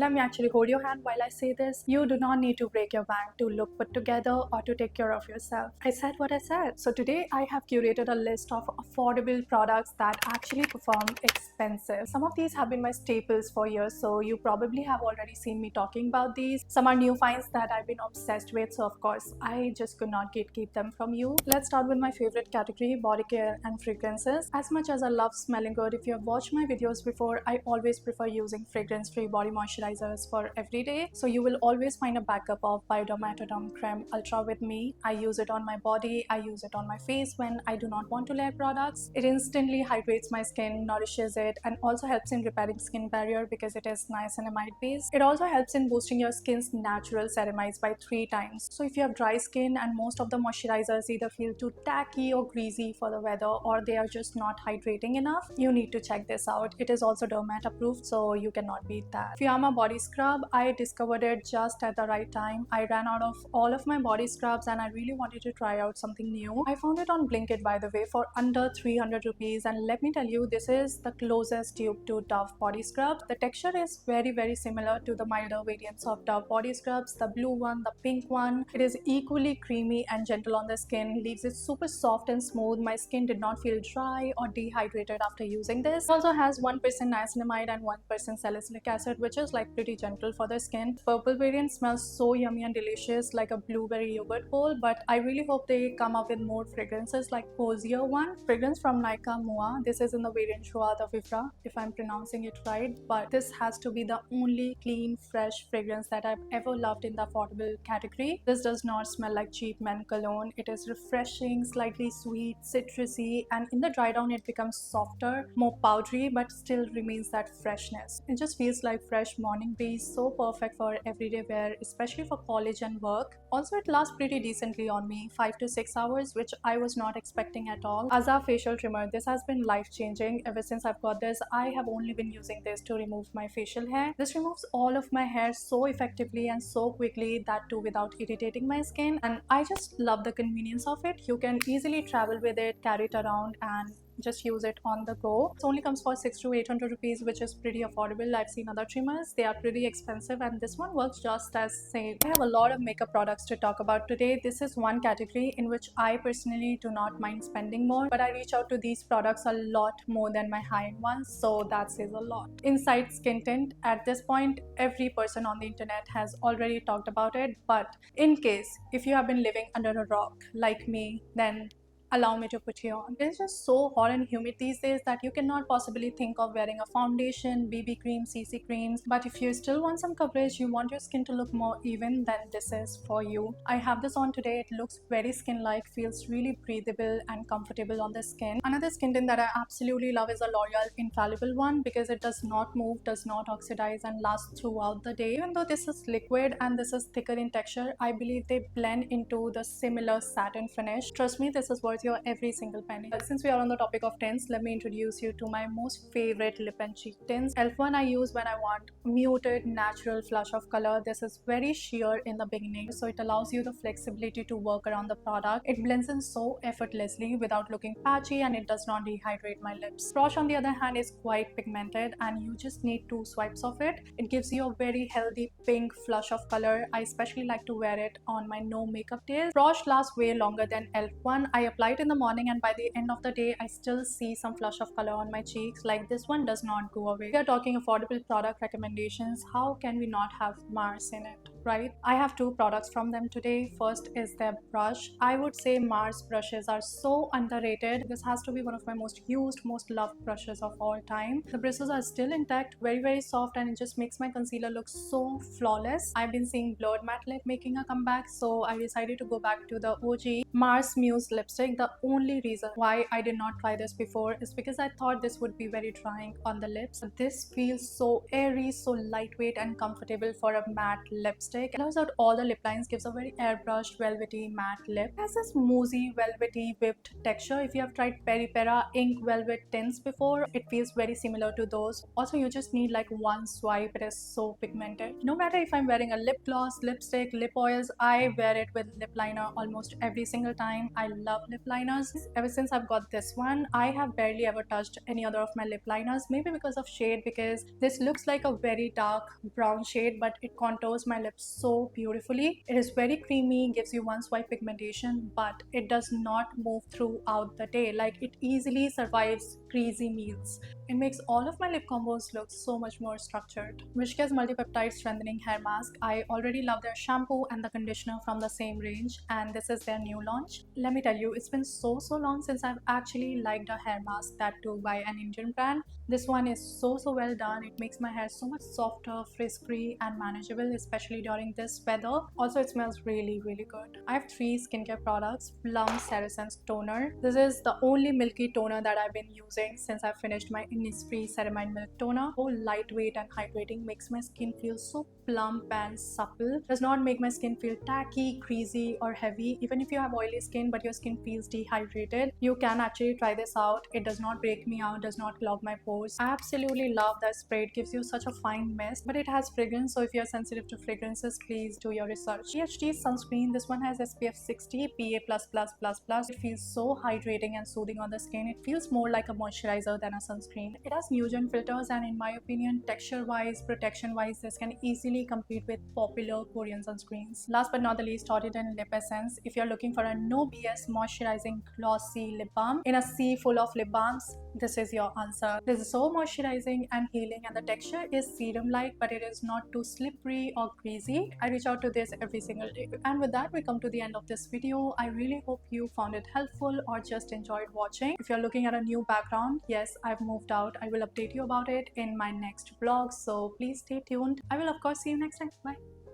Let me actually hold your hand while I say this. You do not need to break your bank to look put together or to take care of yourself. I said what I said. So today I have curated a list of affordable products that actually perform expensive. Some of these have been my staples for years, so you probably have already seen me talking about these. Some are new finds that I've been obsessed with, so of course I just could not gatekeep them from you. Let's start with my favorite category, body care and fragrances. As much as I love smelling good, if you have watched my videos before, I always prefer using fragrance-free body moisturizers for every day. So you will always find a backup of Biodermatodome Creme Ultra with me. I use it on my body, I use it on my face when I do not want to layer products. It instantly hydrates my skin, nourishes it, and also helps in repairing skin barrier because it is niacinamide based. It also helps in boosting your skin's natural ceramides by 3 times. So if you have dry skin and most of the moisturizers either feel too tacky or greasy for the weather, or they are just not hydrating enough, you need to check this out. It is also dermat approved, so you cannot beat that. Fiamma body scrub, I discovered it just at the right time. I ran out of all of my body scrubs and I really wanted to try out something new. I found it on Blinkit, by the way, for under 300 rupees, and let me tell you, this is the closest dupe to Dove body scrub. The texture is very similar to the milder variants of Dove body scrubs, the blue one, the pink one. It is equally creamy and gentle on the skin, leaves it super soft and smooth. My skin did not feel dry or dehydrated after using this. It also has 1% niacinamide and 1% salicylic acid, which is like pretty gentle for the skin. Purple variant smells so yummy and delicious, like a blueberry yogurt bowl, but I really hope they come up with more fragrances like cozier one. Fragrance from Nykaa Mua. This is in the variant Joie de Vivre, if I'm pronouncing it right, but this has to be the only clean, fresh fragrance that I've ever loved in the affordable category. This does not smell like cheap men cologne. It is refreshing, slightly sweet, citrusy, and in the dry down it becomes softer, more powdery, but still remains that freshness. It just feels like fresh morning breeze, so perfect for everyday wear, especially for college and work. Also, it lasts pretty decently on me, 5 to 6 hours, which I was not expecting at all. Aza facial trimmer, this has been life-changing. Ever since I've got this, I have only been using this to remove my facial hair. This removes all of my hair so effectively and so quickly, that too without irritating my skin, and I just love the convenience of it. You can easily travel with it, carry it around, and just use it on the go. It only comes for 6 to 800 rupees, which is pretty affordable. I've seen other trimmers, they are pretty expensive, and this one works just as same. I have a lot of makeup products to talk about today. This is one category in which I personally do not mind spending more, but I reach out to these products a lot more than my high-end ones, so that says a lot. Inside Skin Tint, at this point every person on the internet has already talked about it, but in case if you have been living under a rock like me, then allow me to put you on. It's just so hot and humid these days that you cannot possibly think of wearing a foundation, BB cream, CC creams. But if you still want some coverage, you want your skin to look more even, then this is for you. I have this on today. It looks very skin-like, feels really breathable and comfortable on the skin. Another skin tint that I absolutely love is a L'Oreal Infallible one, because it does not move, does not oxidize, and lasts throughout the day. Even though this is liquid and this is thicker in texture, I believe they blend into the similar satin finish. Trust me, this is worth your every single penny. Since we are on the topic of tints, let me introduce you to my most favorite lip and cheek tints. e.l.f. one I use when I want muted natural flush of color. This is very sheer in the beginning, so it allows you the flexibility to work around the product. It blends in so effortlessly without looking patchy, and it does not dehydrate my lips. Frosh on the other hand is quite pigmented, and you just need 2 swipes of it. It gives you a very healthy pink flush of color. I especially like to wear it on my no makeup days. Frosh lasts way longer than e.l.f. one. I apply it in the morning, and by the end of the day I still see some flush of color on my cheeks. Like, this one does not go away. We are talking affordable product recommendations. How can we not have Mars in it, right? I have 2 products from them today. First is their brush. I would say Mars brushes are so underrated. This has to be one of my most used, most loved brushes of all time. The bristles are still intact, very soft, and it just makes my concealer look so flawless. I've been seeing blurred matte lip making a comeback, so I decided to go back to the OG Mars Muse lipstick. The only reason why I did not try this before is because I thought this would be very drying on the lips. This feels so airy, so lightweight and comfortable for a matte lipstick. lipstick. It allows out all the lip lines, gives a very airbrushed, velvety, matte lip. It has this moussey, velvety, whipped texture. If you have tried Peri Pera ink velvet tints before, it feels very similar to those. Also, you just need like one swipe. It is so pigmented. No matter if I'm wearing a lip gloss, lipstick, lip oils, I wear it with lip liner almost every single time. I love lip liners. Ever since I've got this one, I have barely ever touched any other of my lip liners. Maybe because of shade, because this looks like a very dark brown shade, but it contours my lips so beautifully. It is very creamy, gives you one swipe pigmentation, but it does not move throughout the day. Like, it easily survives greasy meals. It makes all of my lip combos look so much more structured. Wishcare's Multipeptide Strengthening Hair Mask. I already love their shampoo and the conditioner from the same range, and this is their new launch. Let me tell you, it's been so long since I've actually liked a hair mask, that too by an Indian brand. This one is so well done. It makes my hair so much softer, frizz-free and manageable, especially during this weather. Also, it smells really good. I have 3 skincare products. Plum Cerescence Toner. This is the only milky toner that I've been using since I finished my Innisfree Ceramide Milk Toner. So lightweight and hydrating, makes my skin feel so plump and supple. Does not make my skin feel tacky, greasy or heavy. Even if you have oily skin but your skin feels dehydrated, you can actually try this out. It does not break me out, does not clog my pores. I absolutely love that spray. It gives you such a fine mist, but it has fragrance, so if you're sensitive to fragrances, please do your research. PHD sunscreen. This one has SPF 60 PA++++. It feels so hydrating and soothing on the skin. It feels more like a moisturizer than a sunscreen. It has Nugen filters, and in my opinion, texture wise, protection wise, this can easily compete with popular Korean sunscreens. Last but not the least, Tortiden Lip Essence. If you're looking for a no BS moisturizing glossy lip balm in a sea full of lip balms, this is your answer. This is so moisturizing and healing, and the texture is serum like, but it is not too slippery or greasy. I reach out to this every single day. And with that, we come to the end of this video. I really hope you found it helpful or just enjoyed watching. If you're looking at a new background, yes, I've moved out. I will update you about it in my next vlog, so please stay tuned. I will of course see you next time. Bye.